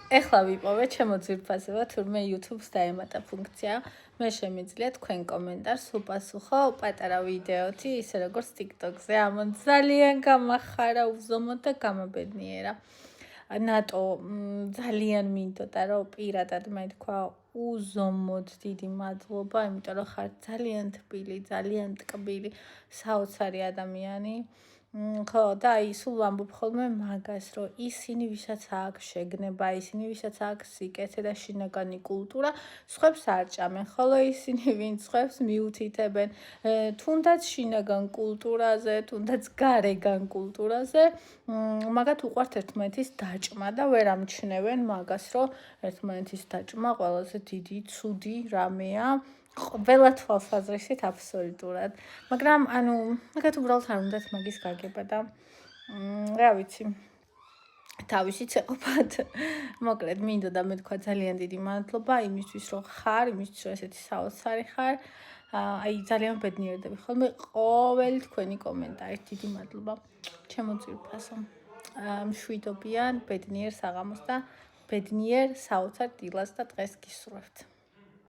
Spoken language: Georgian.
ეხლა ვიპოვე ჩემო ძვირფასება, თურმე YouTube-ს დაემატა ფუნქცია. მე შემიძლია თქვენ კომენტარს უპასუხო პატარა ვიდეოთი, ისე როგორც TikTok-ზე. ამან ძალიან გამახარა, უზომოდ და გამაბედნიერა. ნატო ძალიან მინდოდა, რომ პირადად მე თქვა უზომოდ დიდი მადლობა, იმიტომ რომ ხარ ძალიან თბილი, ძალიან ტკბილი, საოცარი ადამიანი. ხო, და აი სულ ვამბობ ხოლმე მაგას, რომ ისინი, ვისაც აქვს შეგნება, ისინი, ვისაც აქვს სიკეთე და შინაგანი კულტურა, სხვებს არ ჭამენ, ხოლო ისინი, ვინც სხვებს მიუთითებენ, თუნდაც შინაგან კულტურაზე, თუნდაც გარეგან კულტურაზე, მაგათ უყვართ ერთმანეთის დაჭმა და ვერ ამჩნევენ მაგას, რომ ერთმანეთის დაჭმა ყველაზე დიდი, ცუდი რამეა. ყველა თვალსაზრისით აბსოლუტურად. მაგრამ ანუ მაგათ უბრალოდ არ უნდათ მაგის გაგება და რა ვიცი. თავისით ეყოფათ. მოკლედ მინდოდა მე თქვა ძალიან დიდი მადლობა იმისთვის რომ ხარ, იმისთვის რომ ესეთი საოცარი ხარ. აი ძალიან ბედნიერდები ხოლმე ყოველი თქვენი კომენტარით. დიდი მადლობა. ჩემო ძვირფასო. მშვიდობიან, ბედნიერ საღამოს და ბედნიერ საოცარ დილას და დღეს გისურვებთ.